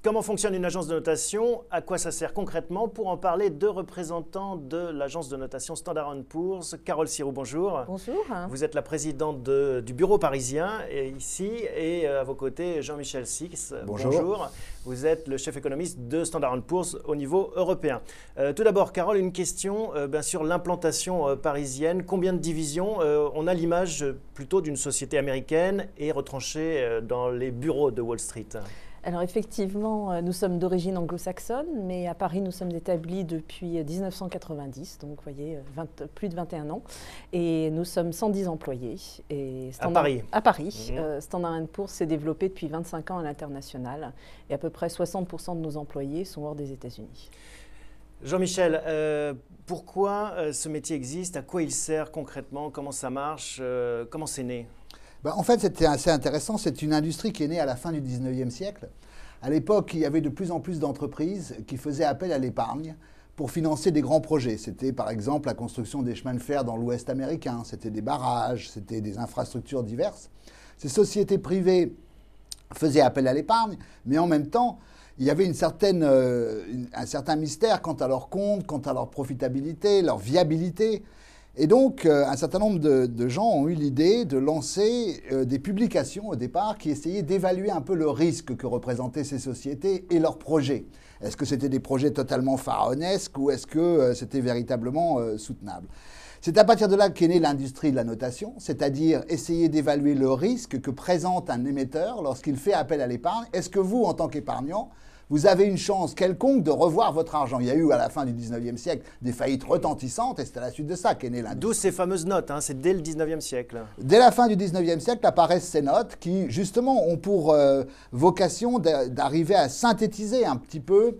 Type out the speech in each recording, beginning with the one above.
Comment fonctionne une agence de notation? À quoi ça sert concrètement? Pour en parler, deux représentants de l'agence de notation Standard & Poor's. Carole Sirou, bonjour. Bonjour. Vous êtes la présidente du bureau parisien ici et à vos côtés Jean-Michel Six. Bonjour. Vous êtes le chef économiste de Standard & Poor's au niveau européen. Tout d'abord, Carole, une question sur l'implantation parisienne. Combien de divisions? On a l'image plutôt d'une société américaine et retranchée dans les bureaux de Wall Street. Alors effectivement, nous sommes d'origine anglo-saxonne, mais à Paris, nous sommes établis depuis 1990, donc vous voyez, plus de 21 ans. Et nous sommes 110 employés. Et à Paris. À Paris. Standard & Poor's s'est développé depuis 25 ans à l'international. Et à peu près 60% de nos employés sont hors des États-Unis. Jean-Michel, pourquoi ce métier existe? À quoi il sert concrètement? Comment ça marche? Comment c'est né? En fait, c'était assez intéressant. C'est une industrie qui est née à la fin du 19e siècle. À l'époque, il y avait de plus en plus d'entreprises qui faisaient appel à l'épargne pour financer des grands projets. C'était par exemple la construction des chemins de fer dans l'Ouest américain, c'était des barrages, c'était des infrastructures diverses. Ces sociétés privées faisaient appel à l'épargne, mais en même temps, il y avait un certain mystère quant à leur compte, quant à leur profitabilité, leur viabilité. Et donc, un certain nombre de gens ont eu l'idée de lancer des publications au départ qui essayaient d'évaluer un peu le risque que représentaient ces sociétés et leurs projets. Est-ce que c'était des projets totalement pharaonesques ou est-ce que c'était véritablement soutenable? C'est à partir de là qu'est née l'industrie de la notation, c'est-à-dire essayer d'évaluer le risque que présente un émetteur lorsqu'il fait appel à l'épargne. Est-ce que vous, en tant qu'épargnant, vous avez une chance quelconque de revoir votre argent? Il y a eu à la fin du 19e siècle des faillites retentissantes et c'est à la suite de ça qu'est née l'industrie. D'où ces fameuses notes, c'est dès le 19e siècle. Dès la fin du 19e siècle apparaissent ces notes qui justement ont pour vocation d'arriver à synthétiser un petit peu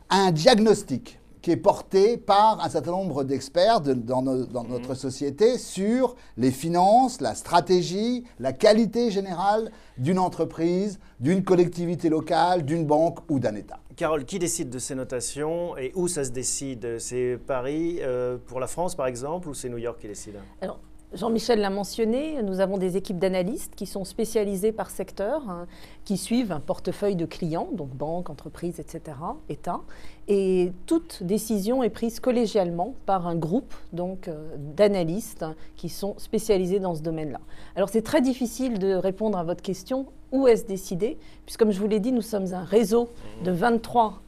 un diagnostic qui est porté par un certain nombre d'experts dans notre société sur les finances, la stratégie, la qualité générale d'une entreprise, d'une collectivité locale, d'une banque ou d'un État. Carole, qui décide de ces notations et où ça se décide? C'est Paris pour la France par exemple ou c'est New York qui décide? Alors, Jean-Michel l'a mentionné, nous avons des équipes d'analystes qui sont spécialisées par secteur, qui suivent un portefeuille de clients, donc banques, entreprises, etc., État. Et toute décision est prise collégialement par un groupe d'analystes qui sont spécialisés dans ce domaine-là. Alors c'est très difficile de répondre à votre question. Où est-ce décidé? Puisque comme je vous l'ai dit, nous sommes un réseau de 23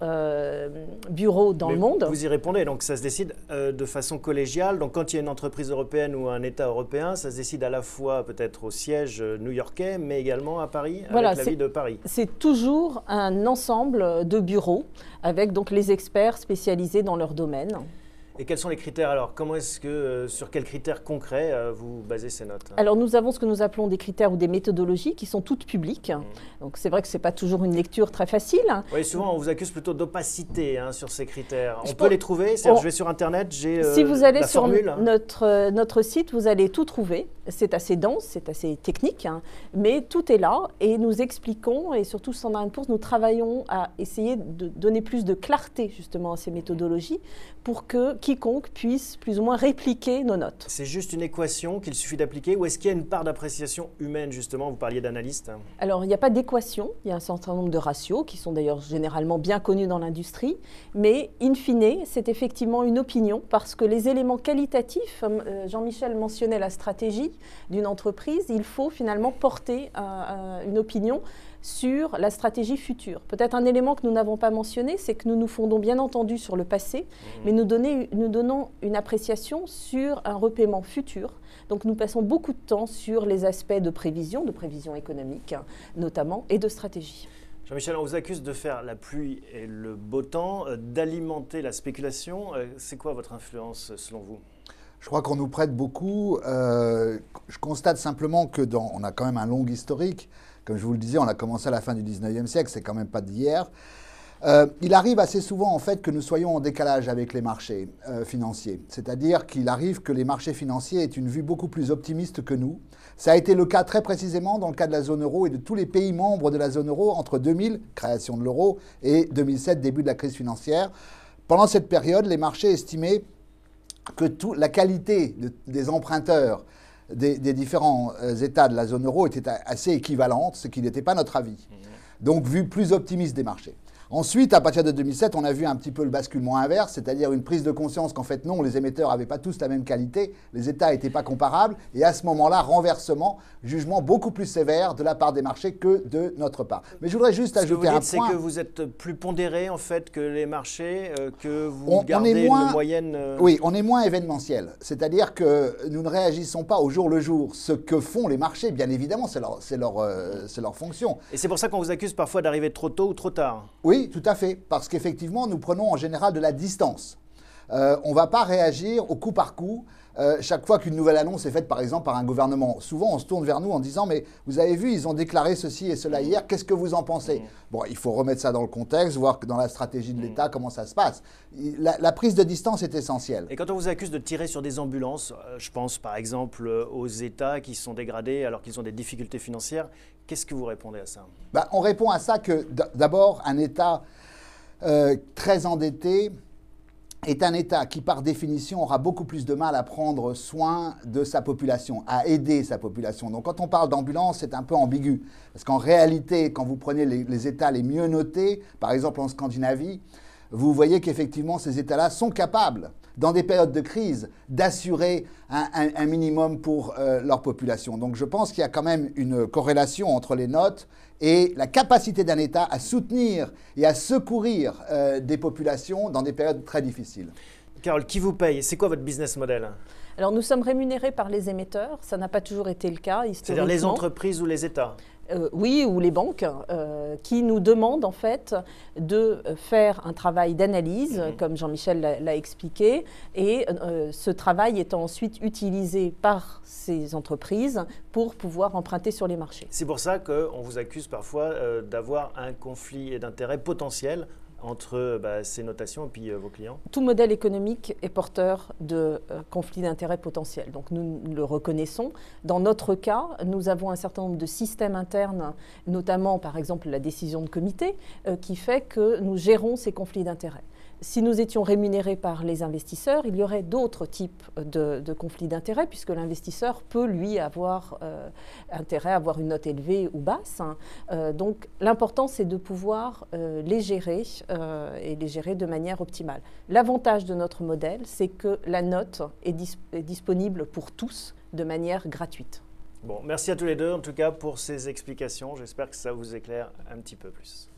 bureaux dans le monde. Vous y répondez, donc ça se décide de façon collégiale. Donc quand il y a une entreprise européenne ou un État européen, ça se décide à la fois peut-être au siège new-yorkais, mais également à Paris, voilà, avec la ville de Paris. C'est toujours un ensemble de bureaux avec donc les experts spécialisés dans leur domaine. Et quels sont les critères alors? Comment est-ce que, sur quels critères concrets vous basez ces notes? Alors nous avons ce que nous appelons des critères ou des méthodologies qui sont toutes publiques. Donc c'est vrai que ce n'est pas toujours une lecture très facile. Oui, souvent on vous accuse plutôt d'opacité sur ces critères. On peut les trouver? C'est-à-dire je vais sur Internet, j'ai si vous allez sur formule. notre site, vous allez tout trouver. C'est assez dense, c'est assez technique, mais tout est là et nous expliquons, et surtout Standard & Poor's, nous travaillons à essayer de donner plus de clarté justement à ces méthodologies pour que quiconque puisse plus ou moins répliquer nos notes. C'est juste une équation qu'il suffit d'appliquer ou est-ce qu'il y a une part d'appréciation humaine justement? Vous parliez d'analystes. Alors il n'y a pas d'équation, il y a un certain nombre de ratios qui sont d'ailleurs généralement bien connus dans l'industrie, mais in fine c'est effectivement une opinion parce que les éléments qualitatifs, Jean-Michel mentionnait la stratégie d'une entreprise, il faut finalement porter une opinion sur la stratégie future. Peut-être un élément que nous n'avons pas mentionné, c'est que nous nous fondons bien entendu sur le passé, mais nous donnons une appréciation sur un repaiement futur. Donc nous passons beaucoup de temps sur les aspects de prévision économique notamment, et de stratégie. Jean-Michel, on vous accuse de faire la pluie et le beau temps, d'alimenter la spéculation. C'est quoi votre influence selon vous? Je crois qu'on nous prête beaucoup. Je constate simplement que on a quand même un long historique. Comme je vous le disais, on a commencé à la fin du 19e siècle, c'est quand même pas d'hier. Il arrive assez souvent en fait que nous soyons en décalage avec les marchés financiers. C'est-à-dire qu'il arrive que les marchés financiers aient une vue beaucoup plus optimiste que nous. Ça a été le cas très précisément dans le cas de la zone euro et de tous les pays membres de la zone euro entre 2000, création de l'euro, et 2007, début de la crise financière. Pendant cette période, les marchés estimaient que la qualité des emprunteurs des différents États de la zone euro était assez équivalente, ce qui n'était pas notre avis. donc vue plus optimiste des marchés. Ensuite, à partir de 2007, on a vu un petit peu le basculement inverse, c'est-à-dire une prise de conscience qu'en fait non, les émetteurs n'avaient pas tous la même qualité, les États n'étaient pas comparables, et à ce moment-là, renversement, jugement beaucoup plus sévère de la part des marchés que de notre part. Mais je voudrais juste ajouter un point. C'est que vous êtes plus pondéré en fait que les marchés, que vous gardez une moyenne... Oui, on est moins événementiel, c'est-à-dire que nous ne réagissons pas au jour le jour. Ce que font les marchés, bien évidemment, c'est leur fonction. Et c'est pour ça qu'on vous accuse parfois d'arriver trop tôt ou trop tard. Oui, tout à fait, parce qu'effectivement, nous prenons en général de la distance. On ne va pas réagir au coup par coup. Chaque fois qu'une nouvelle annonce est faite, par exemple, par un gouvernement, souvent on se tourne vers nous en disant « mais vous avez vu, ils ont déclaré ceci et cela hier, qu'est-ce que vous en pensez ?» Bon, il faut remettre ça dans le contexte, voir que dans la stratégie de l'État, comment ça se passe. La prise de distance est essentielle. Et quand on vous accuse de tirer sur des ambulances, je pense par exemple aux États qui sont dégradés alors qu'ils ont des difficultés financières, qu'est-ce que vous répondez à ça? On répond à ça que d'abord, un État très endetté est un État qui, par définition, aura beaucoup plus de mal à prendre soin de sa population, à aider sa population. Donc, quand on parle d'ambulance, c'est un peu ambigu. Parce qu'en réalité, quand vous prenez les États les mieux notés, par exemple en Scandinavie, vous voyez qu'effectivement, ces États-là sont capables, dans des périodes de crise, d'assurer un minimum pour leur population. Donc, je pense qu'il y a quand même une corrélation entre les notes et la capacité d'un État à soutenir et à secourir des populations dans des périodes très difficiles. Carole, qui vous paye? C'est quoi votre business model? Alors, nous sommes rémunérés par les émetteurs. Ça n'a pas toujours été le cas historiquement. C'est-à-dire les entreprises ou les États? Oui, ou les banques, qui nous demandent en fait de faire un travail d'analyse, comme Jean-Michel l'a expliqué, et ce travail étant ensuite utilisé par ces entreprises pour pouvoir emprunter sur les marchés. C'est pour ça qu'on vous accuse parfois d'avoir un conflit d'intérêts potentiel entre ces notations et puis vos clients? Tout modèle économique est porteur de conflits d'intérêts potentiels. Donc nous le reconnaissons. Dans notre cas, nous avons un certain nombre de systèmes internes, notamment par exemple la décision de comité, qui fait que nous gérons ces conflits d'intérêts. Si nous étions rémunérés par les investisseurs, il y aurait d'autres types de conflits d'intérêts, puisque l'investisseur peut, lui, avoir intérêt à avoir une note élevée ou basse. Donc l'important, c'est de pouvoir les gérer et les gérer de manière optimale. L'avantage de notre modèle, c'est que la note est disponible pour tous de manière gratuite. Bon, merci à tous les deux, en tout cas, pour ces explications. J'espère que ça vous éclaire un petit peu plus.